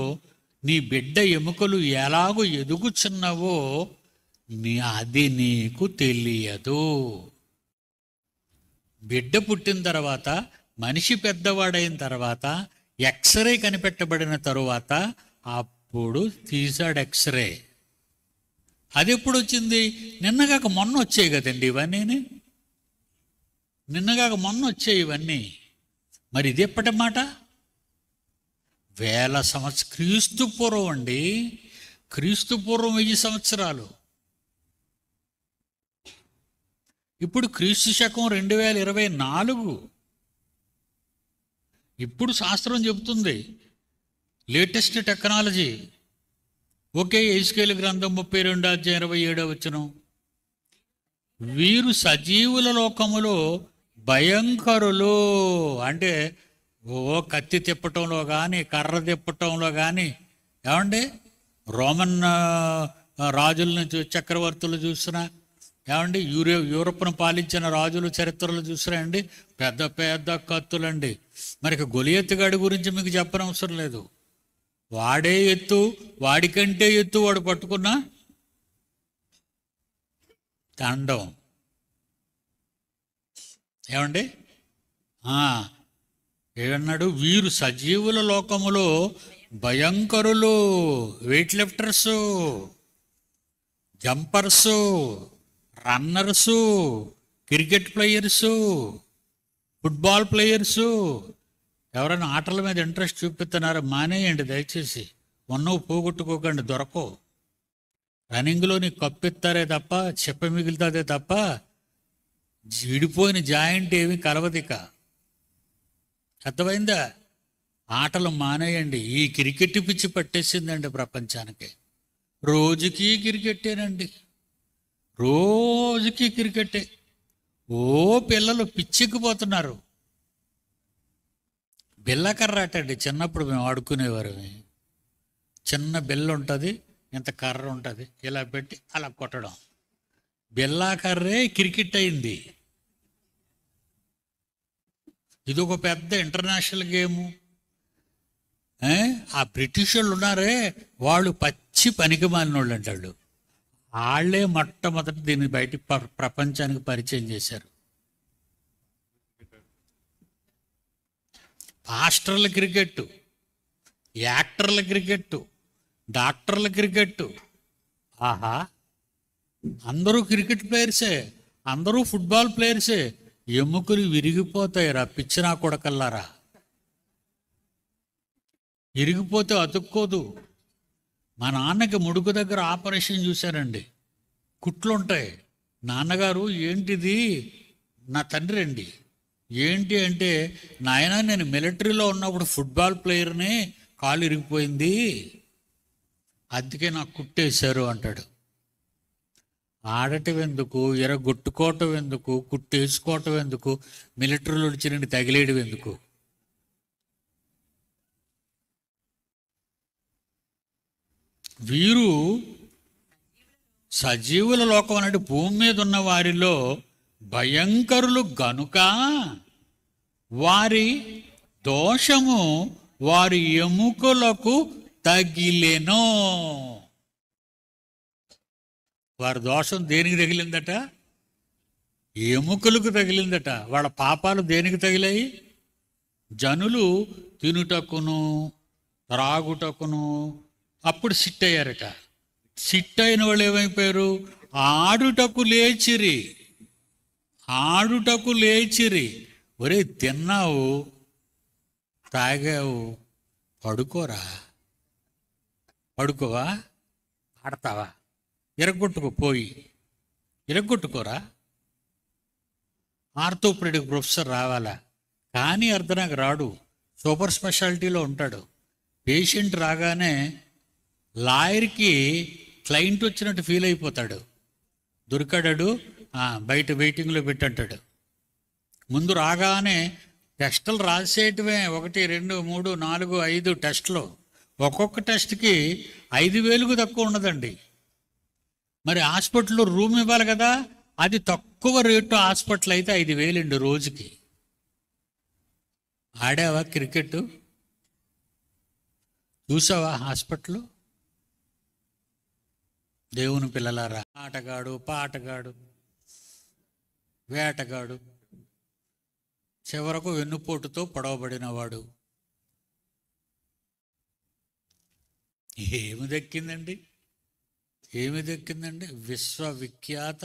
నీ బిడ్డ ఎముకలు ఎలాగో ఎదుగుచున్నవో అది నీకు తెలియదు. బిడ్డ పుట్టిన తర్వాత, మనిషి పెద్దవాడైన తర్వాత, ఎక్స్రే కనిపెట్టబడిన తరువాత అప్పుడు తీసాడు ఎక్స్రే. అది ఎప్పుడు వచ్చింది? నిన్నగాక మొన్న వచ్చాయి కదండి ఇవన్నీ, నిన్నగాక మొన్న వచ్చాయి ఇవన్నీ. మరి ఇది ఎప్పటి మాట? 1000 సంవత్సరాలు, క్రీస్తు పూర్వం అండి, క్రీస్తు పూర్వం 1000 సంవత్సరాలు. ఇప్పుడు క్రీస్తు శకం 2024. ఇప్పుడు శాస్త్రం చెబుతుంది, లేటెస్ట్ టెక్నాలజీ. ఓకే, యెహెజ్కేలు గ్రంథం 32:27. వీరు సజీవుల లోకములో భయంకరులు. అంటే కత్తి తిప్పటంలో కానీ, కర్ర తిప్పటంలో కానీ, ఏమండి, రోమన్ రాజులను చక్రవర్తులు చూసినా, ఏమండి, యూరోప్ను పాలించిన రాజుల చరిత్రలు చూసినా అండి, పెద్ద పెద్ద కత్తులండి. మరి గొలియత్ గాడి గురించి మీకు చెప్పనవసరం లేదు. వాడే ఎత్తు, వాడికంటే ఎత్తు, వాడు పట్టుకున్న దండం. ఏమండి, ఏమన్నాడు? వీరు సజీవుల లోకములో భయంకరులు. Weight lifters, jumpers, runners, cricket players, football players. ఎవరైనా ఆటల మీద ఇంట్రెస్ట్ చూపిస్తున్నారో మానేయండి దయచేసి. ఉన్నవి పోగొట్టుకోకండి, దొరకవు. రన్నింగ్లో నీకు కప్పిస్తారే తప్ప, చెప్ప మిగులుతుందే తప్ప, విడిపోయిన జాయింట్ ఏమి కలవదిక. అర్థమైందా? ఆటలు మానేయండి. ఈ క్రికెట్ పిచ్చి పట్టేసిందండి ప్రపంచానికి. రోజుకి క్రికెట్టేనండి, రోజుకి క్రికెట్టే. పిల్లలు పిచ్చెక్కిపోతున్నారు. బిల్లకర్రాటండి, చిన్నప్పుడు మేము ఆడుకునేవారు. చిన్న బిల్ల ఉంటుంది, ఇంత కర్ర ఉంటుంది, ఇలా పెట్టి అలా కొట్టడం. బిల్లాకర్రే క్రికెట్ అయింది. ఇది ఒక పెద్ద ఇంటర్నేషనల్ గేము. ఆ బ్రిటిష్ వాళ్ళు ఉన్నారే, వాళ్ళు పచ్చి పనికి మాలిన వాళ్ళు అంటాడు. వాళ్ళే మొట్టమొదటి దీన్ని బయట ప్రపంచానికి పరిచయం చేశారు. పాస్టర్ల క్రికెట్, యాక్టర్ల క్రికెట్, డాక్టర్ల క్రికెట్, ఆహా, అందరూ క్రికెట్ ప్లేయర్సే, అందరూ ఫుట్బాల్ ప్లేయర్సే, ఎముకలు విరిగిపోతాయిరా పిచ్చినా కొడకల్లారా. విరిగిపోతే అతుక్కోదు. మా నాన్నకి ముడుకు దగ్గర ఆపరేషన్ చూశారండి, కుట్లుంటాయి. నాన్నగారు ఏంటిది, నా తండ్రి అండి, ఏంటి అంటే, నాయన నేను మిలిటరీలో ఉన్నప్పుడు ఫుట్బాల్ ప్లేయర్ని, కాలు ఇరిగిపోయింది, అందుకే నాకు కుట్టేశారు అంటాడు. ఆడటం ఎందుకు, ఎరగొట్టుకోవటం ఎందుకు, కుట్టేసుకోవటం ఎందుకు, మిలిటరీలో వచ్చిన తగిలేయడం ఎందుకు? వీరు సజీవుల లోకం అన్నట్టు భూమి మీద ఉన్న వారిలో భయంకరులు గనుక వారి దోషము వారి ఎముకలకు తగిలెను. వారి దోషం దేనికి తగిలిందట? ఎముకలకు తగిలిందట. వాళ్ళ పాపాలు దేనికి తగిలాయి? జనులు తినుటకును త్రాగుటకును. అప్పుడు సిట్ అయ్యారట. సిట్ అయిన వాళ్ళు ఏమైపోయారు? ఆడుటకు లేచిరి. ఆడుటకు లేచిరి. ఒరే, తిన్నావు, తాగావు, పడుకోరా. పడుకోవా? ఆడతావా? ఇరగొట్టుకుపోయి ఇరగొట్టుకోరా. ఆర్థోపెడిక్ ప్రొఫెసర్ రావాలా? కానీ అర్ధనాకు రాడు, సూపర్ స్పెషాలిటీలో ఉంటాడు. పేషెంట్ రాగానే లాయర్కి క్లయింట్ వచ్చినట్టు ఫీల్ అయిపోతాడు. దొరికాడాడు, బయట వెయిటింగ్లో పెట్టంటాడు. ముందు రాగానే టెస్టులు రాసేయటమే, 1 2 3 4 5 టెస్టులు. ఒక్కొక్క టెస్ట్కి 5,000కు తక్కువ ఉండదండి. మరి హాస్పిటల్లో రూమ్ ఇవ్వాలి కదా, అది తక్కువ రేటు హాస్పిటల్ అయితే 5,000 అండి రోజుకి. ఆడావా క్రికెట్? చూసావా హాస్పిటల్? దేవుని పిల్లలారా, ఆటగాడు, పాటగాడు, వేటగాడు, చివరకు వెన్నుపోటుతో పొడవబడినవాడు, ఏమి దక్కిందండి? ఏమి దక్కిందండి? విశ్వవిఖ్యాత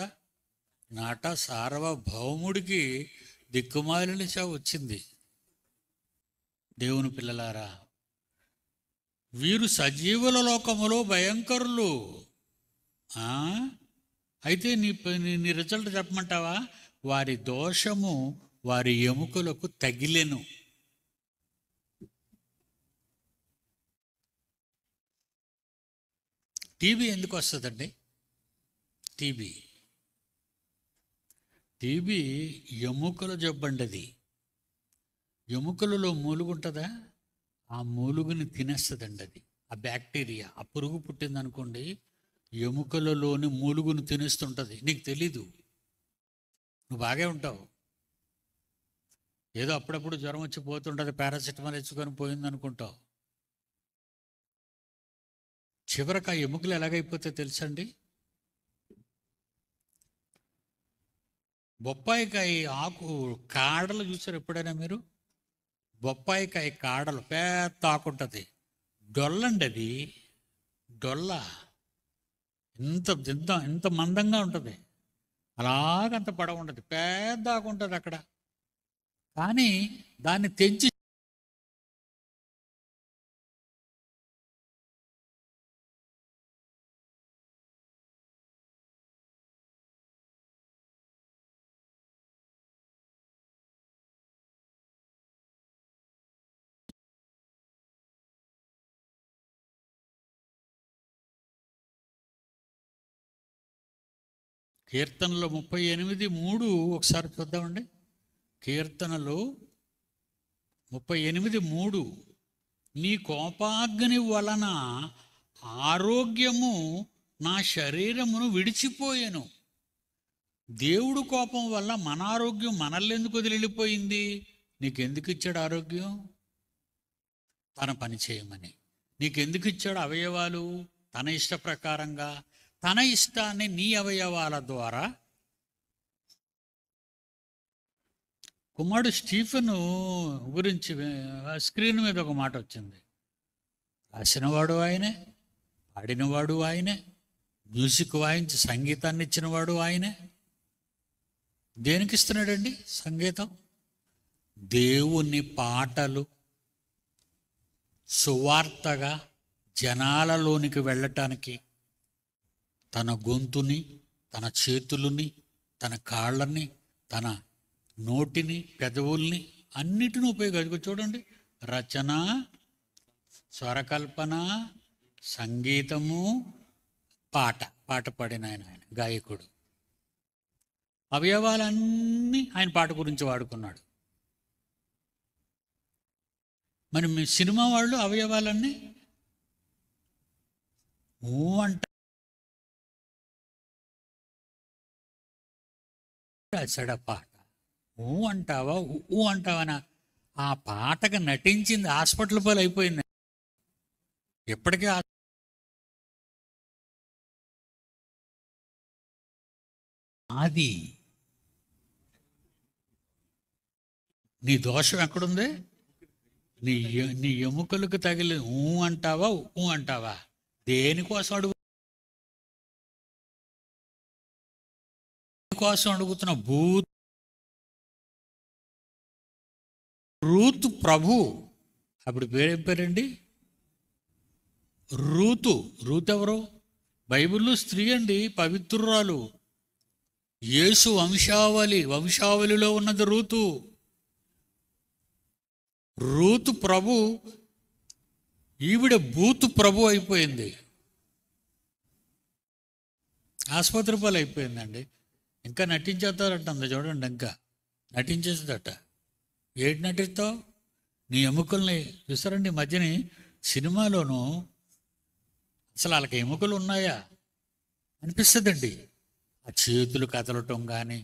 నట సార్వభౌముడికి దిక్కుమాలిన చావు వచ్చింది. దేవుని పిల్లలారా, వీరు సజీవుల లోకములో భయంకరులు. అయితే నీ రిజల్ట్ చెప్పమంటావా? వారి దోషము వారి ఎముకలకు తగిలెను. టీబీ ఎందుకు వస్తుందండి? టీబీ ఎముకల జబ్బండది. ఎముకలలో మూలుగు ఉంటుందా? ఆ మూలుగుని తినేస్తుందండి అది. ఆ బ్యాక్టీరియా, ఆ పురుగు పుట్టిందనుకోండి, ఎముకలలోని మూలుగును తినేస్తుంటుంది. నీకు తెలీదు, నువ్వు బాగే ఉంటావు. ఏదో అప్పుడప్పుడు జ్వరం వచ్చి పోతుంటుంది, పారాసిటమాల్ ఇచ్చుకొని పోయిందనుకుంటావు. చివరికి ఆ ఎముకలు ఎలాగైపోతే తెలుసండి? బొప్పాయికాయ ఆకు కాడలు చూసారు ఎప్పుడైనా మీరు? బొప్పాయికాయ కాడలు పెద్ద ఆకుంటుంది, డొల్లండి అది. డొల్ల ఇంత ఇంత ఇంత మందంగా ఉంటుంది, అలాగంత పొడవు ఉంటుంది, పెద్ద ఆకు ఉంటుంది అక్కడ. కానీ దాన్ని తెంచి కీర్తనలు 38:3 ఒకసారి చూద్దామండి. కీర్తనలు 38:3, నీ కోపాగ్ని వలన ఆరోగ్యము నా శరీరమును విడిచిపోయెను. దేవుడు కోపం వల్ల మన ఆరోగ్యం మనల్ని ఎందుకు వదిలిపోయింది? నీకెందుకు ఇచ్చాడు ఆరోగ్యం? తన పని చేయమని. నీకెందుకు ఇచ్చాడు అవయవాలు? తన ఇష్ట ప్రకారంగా, తన ఇష్టాన్ని నీ అవయవాల ద్వారా. కుమారుడు స్టీఫెను గురించి స్క్రీన్ మీద ఒక మాట వచ్చింది. రాసినవాడు ఆయనే, పాడినవాడు ఆయనే, మ్యూజిక్ వాయించి సంగీతాన్ని ఇచ్చినవాడు ఆయనే. దేనికి ఇస్తున్నాడండి సంగీతం? దేవుని పాటలు సువార్తగా జనాలలోనికి వెళ్ళటానికి తన గొంతుని, తన చేతులని, తన కాళ్ళని, తన నోటిని, పెదవుల్ని అన్నిటిని ఉపయోగించుకో. చూడండి, రచన, స్వరకల్పన, సంగీతము, పాట పాడిన ఆయన గాయకుడు. అవయవాలన్నీ ఆయన పాట గురించి వాడుకున్నాడు. మరి మీ సినిమా వాళ్ళు అవయవాలన్నీ రాశాడు. పాట అంటావా అంటావా? ఆ పాటకు నటించింది హాస్పిటల్ పాలు అయిపోయింది. ఎప్పటికీ అది నీ దోషం ఎక్కడుంది? నీ ఎముకలకు తగిలి అంటావా అంటావా? దేనికోసం అడుగుతున్నా? రూతు ప్రభు. అప్పుడు పేరేం పేరండి? రూతు ఎవరు? బైబిల్లో స్త్రీ అండి, పవిత్రురాలు. యేసు వంశావళిలో ఉన్నది రూతు ప్రభు. ఈవిడ బూతు ప్రభు అయిపోయింది. ఆసుపత్రి పాలు అయిపోయిందండి. ఇంకా నటించేస్తారట చూడండి, ఇంకా నటించేస్తుందట. ఏంటి నటిస్తావు? నీ ఎముకల్ని చూసారండి మధ్యని సినిమాలోనూ అసలు వాళ్ళకి ఎముకలు ఉన్నాయా అనిపిస్తుందండి. ఆ చేతులు కదలటం కానీ,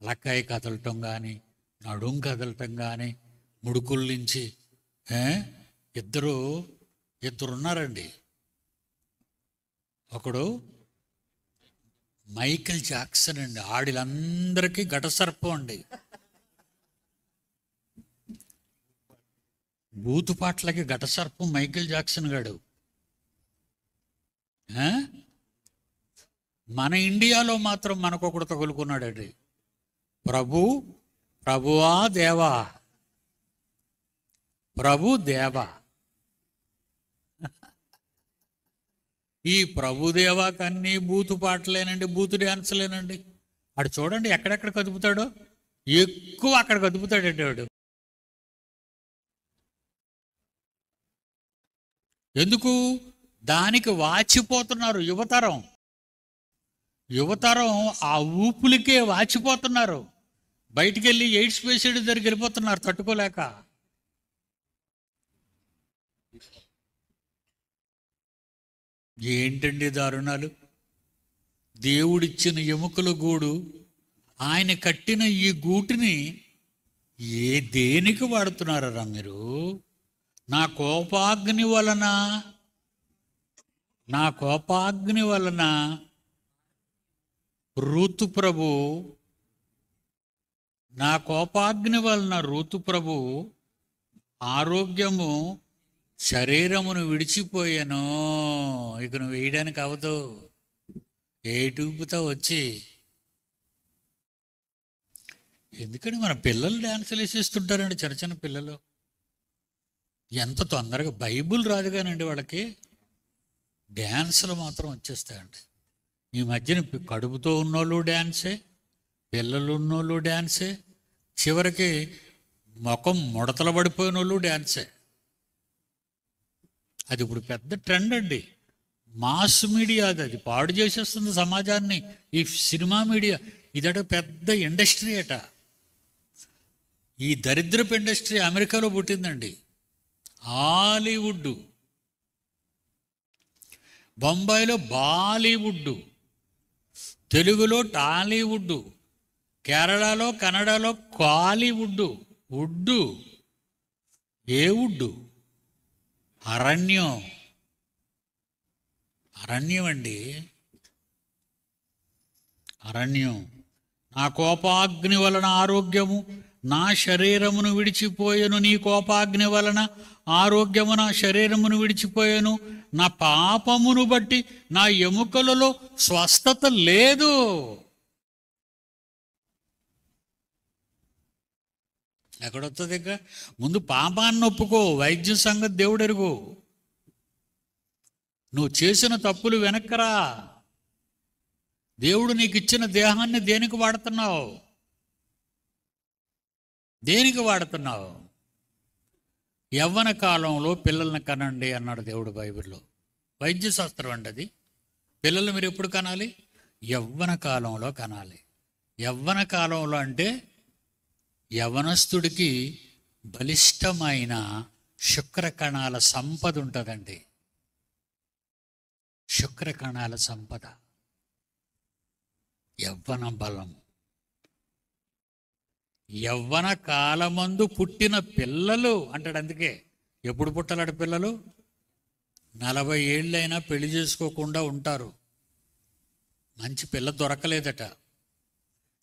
లక్కాయ కదలటం కానీ, నడుం కదలటం కానీ, ముడుకుల నుంచి ఇద్దరు ఉన్నారండి. ఒకడు మైకేల్ జాక్సన్ అండి, ఆడిలందరికీ ఘటసర్పం అండి. బూతుపాట్లకి ఘటసర్పం మైకేల్ జాక్సన్ గాడు. మన ఇండియాలో మాత్రం మనకొకడు తగులుకున్నాడండి. ప్రభువా దేవా, దేవా. ఈ ప్రభుదేవా కన్నీ బూతు పాటలేనండి, బూతు డ్యాన్సులేనండి. వాడు చూడండి ఎక్కడెక్కడ కదుపుతాడో, ఎక్కువ అక్కడ కదుపుతాడండి వాడు. ఎందుకు? దానికి వాచిపోతున్నారు యువతరం ఆ ఊపులకే వాచిపోతున్నారు. బయటికి వెళ్ళి ఎయిడ్స్ పేషెంట్ దగ్గరికి వెళ్ళిపోతున్నారు తట్టుకోలేక. ఏంటండి దారుణాలు? దేవుడిచ్చిన ఎముకల గూడు, ఆయన కట్టిన ఈ గూటిని దేనికి వాడుతున్నారా మీరు? నా కోపాగ్ని వలన రూతు ప్రభు, నా కోపాగ్ని వలన రూతు ప్రభు ఆరోగ్యము శరీరమును విడిచిపోయాను. ఇక నువ్వు వేయడానికి అవదు. ఏ టూపుతో వచ్చి ఎందుకని మన పిల్లలు డ్యాన్సులు వేసేస్తుంటారండి, చిన్న చిన్న పిల్లలు. ఎంత తొందరగా బైబుల్ రాదు కానండి వాళ్ళకి, డ్యాన్సులు మాత్రం వచ్చేస్తాయండి. ఈ మధ్యన కడుపుతో ఉన్నోళ్ళు డ్యాన్సే, పిల్లలు ఉన్నోళ్ళు డ్యాన్సే, చివరికి ముఖం ముడతలు పడిపోయిన వాళ్ళు డ్యాన్సే. అది ఇప్పుడు పెద్ద ట్రెండ్ అండి. మాస్ మీడియా అది పాడు చేసేస్తుంది సమాజాన్ని. ఈ సినిమా మీడియా ఇదట పెద్ద ఇండస్ట్రీ అట. ఈ దరిద్రపు ఇండస్ట్రీ అమెరికాలో పుట్టిందండి. హాలీవుడ్, బొంబాయిలో బాలీవుడ్, తెలుగులో టాలీవుడ్, కేరళలో కన్నడలో కాలీవుడ్. ఏ వుడ్డు? అరణ్యం అండి, అరణ్యం. నా కోపాగ్ని వలన ఆరోగ్యము నా శరీరమును విడిచిపోయెను, నీ కోపాగ్ని వలన ఆరోగ్యము నా శరీరమును విడిచిపోయాను, నా పాపమును బట్టి నా ఎముకలలో స్వస్థత లేదు. ఎక్కడొస్తుంది ఇక? ముందు పాపాన్ని ఒప్పుకో, వైద్యం సంగతి దేవుడు ఎరుగు. నువ్వు చేసిన తప్పులు వెనక్కరా. దేవుడు నీకు ఇచ్చిన దేహాన్ని దేనికి వాడుతున్నావు? దేనికి వాడుతున్నావు? యవ్వన కాలంలో పిల్లల్ని కనండి అన్నాడు దేవుడు బైబిల్లో. వైద్య శాస్త్రం అండి అది. పిల్లలు మీరు ఎప్పుడు కనాలి? యవ్వన కాలంలో కనాలి. యవ్వన కాలంలో అంటే యవనస్తుడికి బలిష్టమైన శుక్రకణాల సంపద ఉంటుందండి. శుక్రకణాల సంపద, యవ్వన బలం. యవ్వన కాలమందు పుట్టిన పిల్లలు అంటాడు. అందుకే ఎప్పుడు పుట్టాలట పిల్లలు? 40 ఏళ్ళైనా పెళ్లి చేసుకోకుండా ఉంటారు. మంచి పిల్ల దొరకలేదట,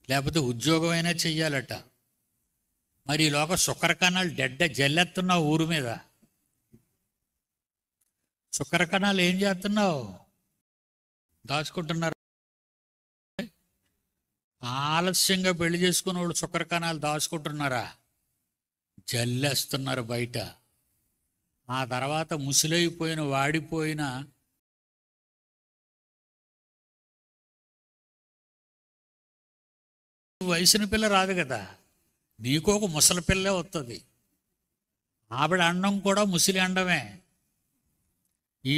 లేకపోతే ఉద్యోగం అయినా చెయ్యాలట. మరి ఈలోక శుక్రకణాలు జల్లెత్తున్నావు ఊరు మీద. శుక్రకణాలు ఏం చేస్తున్నావు? దాచుకుంటున్నారు. ఆలస్యంగా పెళ్లి చేసుకున్న వాళ్ళు శుక్రకణాలు దాచుకుంటున్నారా? జల్లేస్తున్నారు బయట. ఆ తర్వాత ముసలైపోయిన వాడిపోయిన వయసున పిల్ల రాదు కదా, నీకు ఒక ముసలి పిల్లే వస్తుంది. ఆవిడ అండం కూడా ముసలి అండమే. ఈ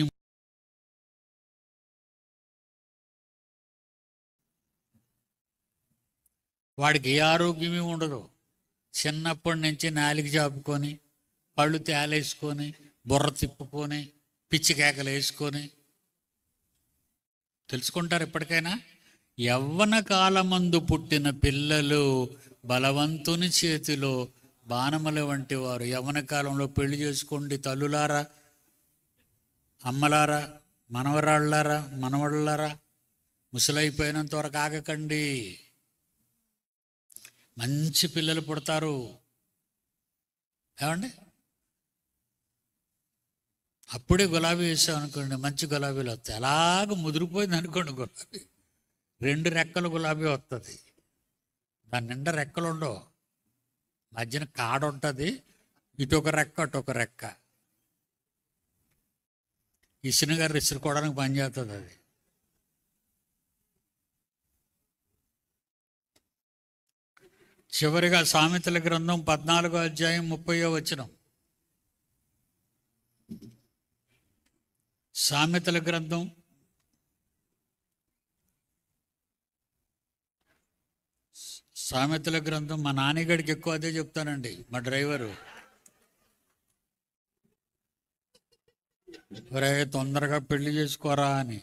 వాడికి ఏ ఆరోగ్యమే ఉండదు. చిన్నప్పటి నుంచి నాలిక చాపుకొని, పళ్ళు తేలేసుకొని, బుర్ర తిప్పుకొని, పిచ్చి కేకలు వేసుకొని తెలుసుకుంటారు ఎప్పటికైనా. యవ్వన కాలమందు పుట్టిన పిల్లలు బలవంతుని చేతిలో బాణముల వంటి వారు. యవ్వన కాలంలో పెళ్లి చేసుకోండి తల్లులారా, అమ్మలారా, మనవరాళ్ళారా, మనవళ్ళారా. ముసలైపోయినంత వరకు ఆగకండి. మంచి పిల్లలు పుడతారు. ఏమండి? అప్పుడే గులాబీ వేసాం అనుకోండి, మంచి గులాబీలు వస్తాయి. అలాగ ముదిరిపోయింది అనుకోండి గులాబీ, 2 రెక్కలు గులాబీ వస్తుంది. దాని నిండా రెక్కలు ఉండవు, మధ్యన కాడ ఉంటుంది. ఇటొక రెక్క అటొక రెక్క. ఇసునగారు ఇసురుకోవడానికి పనిచేస్తుంది అది. చివరిగా సామెతల గ్రంథం 14వ అధ్యాయం 30వ వచనం. సామెతల గ్రంథం మా నాన్నగడికి ఎక్కువ అదే చెప్తానండి, మా డ్రైవరు. ఒరే తొందరగా పెళ్లి చేసుకోరా అని.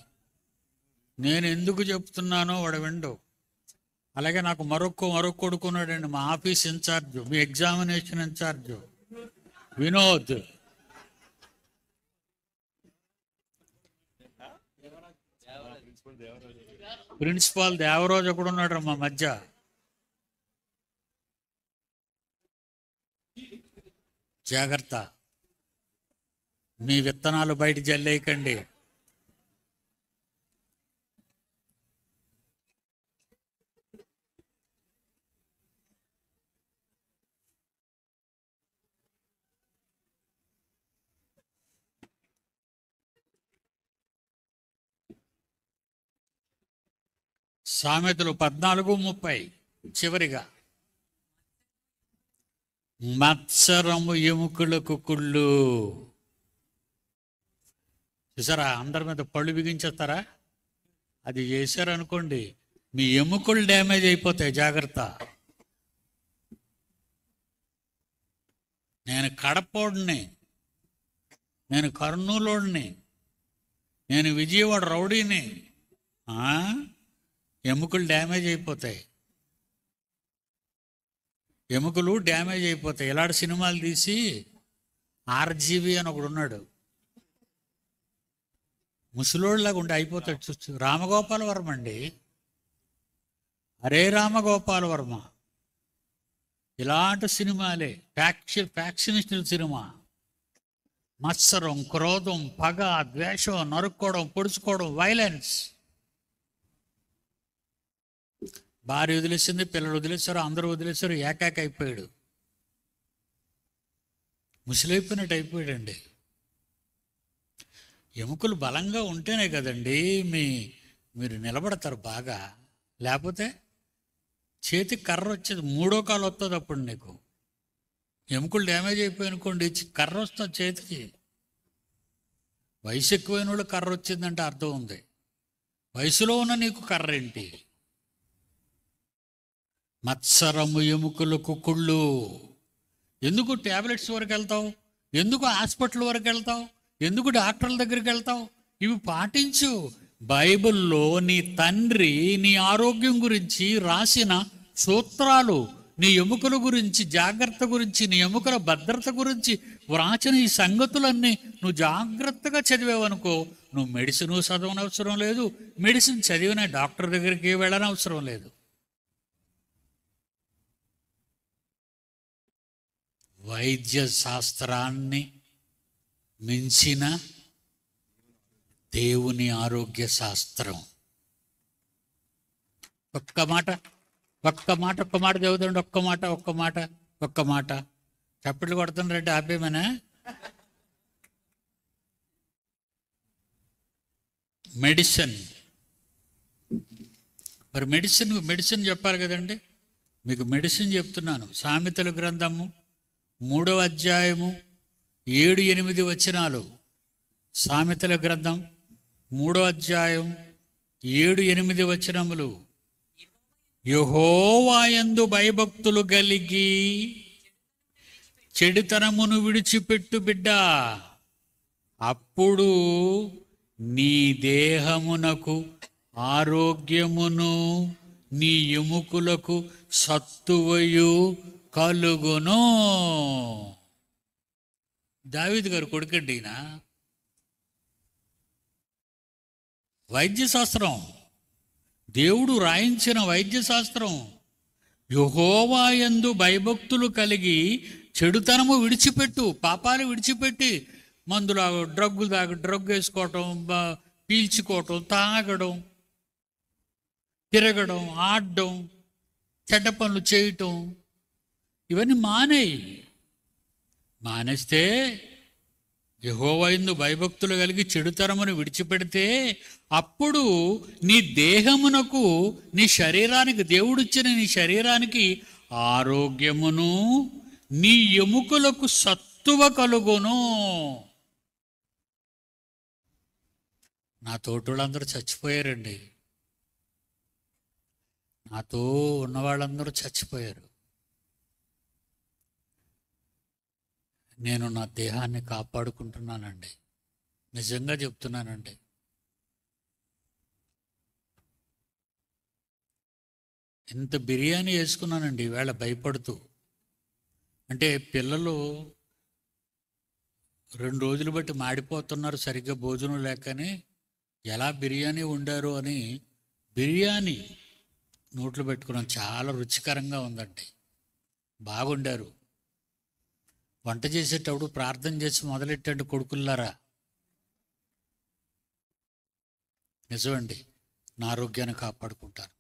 నేను ఎందుకు చెప్తున్నానో వాడు విండు. అలాగే నాకు మరొక కొడుకున్నాడండి, మా ఆఫీస్ ఇన్ఛార్జ్, మీ examination incharge Vinod. Principal Devaraju ఒకడు ఉన్నాడు మా మధ్య. జాగ్రత్త, మీ విత్తనాలు బయట జల్లేయకండి. సామెతలు 14:30 చివరిగా. మత్సరము ఎముకలకు కుళ్ళు. చూసారా, అందరి మీద పళ్ళు బిగించేస్తారా? అది చేశారనుకోండి మీ ఎముకలు డ్యామేజ్ అయిపోతాయి. జాగ్రత్త. నేను కడపోడిని, నేను కర్నూలుడిని, నేను విజయవాడ రౌడీని. ఎముకలు డ్యామేజ్ అయిపోతాయి. ఎముకలు డ్యామేజ్ అయిపోతాయి. ఇలాంటి సినిమాలు తీసి ఆర్జీవి అని ఒకడు ఉన్నాడు, ముసలోళ్ళలాగా ఉండి అయిపోతాడు. చూస్తూ రామగోపాల వర్మ అండి. అరే రామగోపాల వర్మ ఇలాంటి సినిమాలే ఫ్యాక్షనిస్టుల సినిమా. మత్సరం, క్రోధం, పగ, ద్వేషం, నరుక్కోవడం, పొడుచుకోవడం, వైలెన్స్. భార్య వదిలేసింది, పిల్లలు వదిలేశారు, అందరూ వదిలేశారు, ఏకాక అయిపోయాడు, ముసలైపోయినట్టు అయిపోయాడండి. ఎముకలు బలంగా ఉంటేనే కదండి మీరు నిలబడతారు బాగా. లేకపోతే చేతికి కర్ర వచ్చేది, మూడో కాలు వస్తుంది అప్పుడు నీకు. ఎముకలు డ్యామేజ్ అయిపోయి అనుకోండి, కర్ర వస్తుంది చేతికి. వయసు ఎక్కువైన వాళ్ళు కర్ర వచ్చిందంటే అర్థం ఉంది. వయసులో ఉన్న నీకు కర్ర ఏంటి? మత్సరము ఎముకలకు కుళ్ళు. ఎందుకు ట్యాబ్లెట్స్ వరకు వెళ్తావు? ఎందుకు హాస్పిటల్ వరకు వెళ్తావు? ఎందుకు డాక్టర్ల దగ్గరికి వెళ్తావు? ఇవి పాటించు. బైబిల్లో నీ తండ్రి నీ ఆరోగ్యం గురించి రాసిన సూత్రాలు, నీ ఎముకల గురించి జాగ్రత్త గురించి, నీ ఎముకల భద్రత గురించి వ్రాసిన ఈ సంగతులన్నీ నువ్వు జాగ్రత్తగా చదివేవనుకో, నువ్వు మెడిసిన్ చదవనవసరం లేదు, మెడిసిన్ చదివిన డాక్టర్ దగ్గరికి వెళ్ళనవసరం లేదు. వైద్య శాస్త్రాన్ని మించిన దేవుని ఆరోగ్య శాస్త్రం. ఒక్క మాట చదువుతండి. ఒక్క మాట చప్పట్లు కొడుతున్నారంటే ఆపేమనా? మెడిసిన్. మరి మెడిసిన్ చెప్పాలి కదండి. మీకు మెడిసిన్ చెప్తున్నాను. సామెతల గ్రంథము 3వ అధ్యాయము 7-8 వచనాలు. సామెతల గ్రంథం 3వ అధ్యాయం 7-8 వచనములు. యెహోవాయందు భయభక్తులు కలిగి చెడుతనమును విడిచిపెట్టు బిడ్డ, అప్పుడు నీ దేహమునకు ఆరోగ్యమును నీ ఎముకలకు సత్తువయు కలుగును. దావీదు గారు కొడుకండి ఈయన. వైద్యశాస్త్రం, దేవుడు రాయించిన వైద్యశాస్త్రం. యెహోవాయందు భయభక్తులు కలిగి చెడుతనము విడిచిపెట్టు. పాపాలు విడిచిపెట్టి మందులు డ్రగ్ వేసుకోవటం, పీల్చుకోవటం, తాగడం, తిరగడం, ఆడడం, చెడ్డ పనులు చేయటం, ఇవన్నీ మానేస్తే, యెహోవాయందు భయభక్తులు కలిగి చెడుతరమును విడిచిపెడితే, అప్పుడు నీ దేహమునకు, నీ శరీరానికి, దేవుడిచ్చిన నీ శరీరానికి ఆరోగ్యమును నీ ఎముకలకు సత్తువ కలుగును. నా తోటోళ్ళందరూ చచ్చిపోయారండి. నాతో ఉన్నవాళ్ళందరూ చచ్చిపోయారు. నేను నా దేహాన్ని కాపాడుకుంటున్నానండి. నిజంగా చెప్తున్నానండి. ఇంత బిర్యానీ వేసుకున్నానండి ఈవేళ భయపడుతూ. అంటే పిల్లలు 2 రోజులు బట్టి మాడిపోతున్నారు సరిగ్గా భోజనం లేకని, ఎలా బిర్యానీ వండారు అని బిర్యానీ నోట్లో పెట్టుకున్నాను. చాలా రుచికరంగా ఉందండి, బాగుండారు. వంట చేసేటప్పుడు ప్రార్థన చేసి మొదలెట్టండి కొడుకుల్లారా. నిజమండి, నా ఆరోగ్యాన్ని కాపాడుకుంటారు.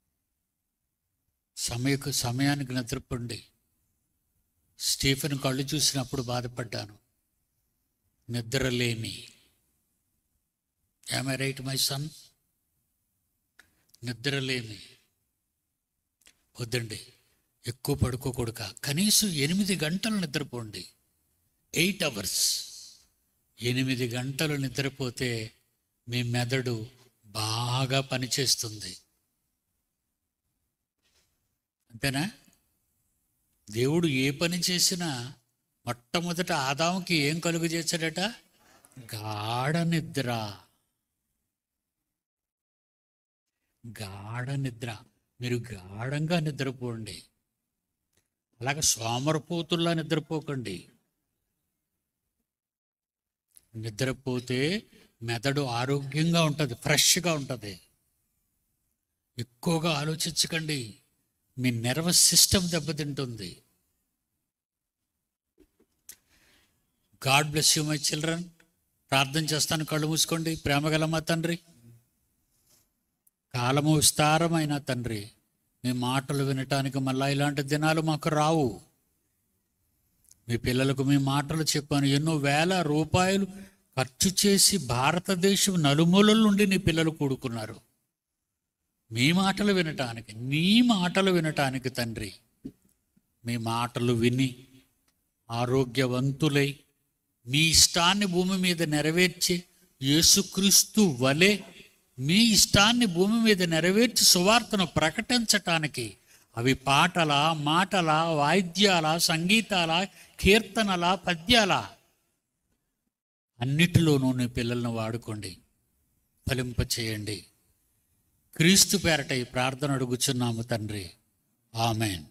సమయానికి నిద్రపోండి. స్టీఫెన్ కళ్ళు చూసినప్పుడు బాధపడ్డాను, నిద్రలేమి. Am I right my son? నిద్రలేమి వద్దండి, ఎక్కువ పడుకోకూడక, కనీసం 8 గంటలు నిద్రపోండి. 8 hours. 8 గంటలు నిద్రపోతే మీ మెదడు బాగా పనిచేస్తుంది. అంతేనా? దేవుడు ఏ పని చేసినా మొట్టమొదట ఆదాముకి ఏం కలుగు చేశాడట? గాఢ నిద్ర. మీరు గాఢంగా నిద్రపోండి. అలాగే సోమరపోతుల్లా నిద్రపోకండి. నిద్రపోతే మెదడు ఆరోగ్యంగా ఉంటుంది, ఫ్రెష్గా ఉంటుంది. ఎక్కువగా ఆలోచించకండి, మీ నర్వస్ సిస్టమ్ దెబ్బతింటుంది. God bless you my children. ప్రార్థన చేస్తాను, కళ్ళు మూసుకోండి. ప్రేమగల మా తండ్రి, కాలము విస్తారమైన తండ్రి, మీ మాటలు వినటానికి మళ్ళా ఇలాంటి దినాలు మాకు రావు. మీ పిల్లలకు మీ మాటలు చెప్పాను. ఎన్నో వేల రూపాయలు ఖర్చు చేసి భారతదేశం నలుమూలల నుండి నీ పిల్లలు కూడుకున్నారు మీ మాటలు వినటానికి తండ్రి. మీ మాటలు విని ఆరోగ్యవంతులై మీ ఇష్టాన్ని భూమి మీద నెరవేర్చి యేసుక్రీస్తు వలె మీ ఇష్టాన్ని భూమి మీద నెరవేర్చి సువార్తను ప్రకటించటానికి, అవి పాటల, మాటల, వాయిద్యాల, సంగీతాల, కీర్తనల, పద్యాల, అన్నిటిలోనూ నీ పిల్లలను వాడుకోండి, ఫలింపచేయండి. క్రీస్తు పేరట ఈ ప్రార్థన అడుగుచున్నాము తండ్రి. ఆమెన్.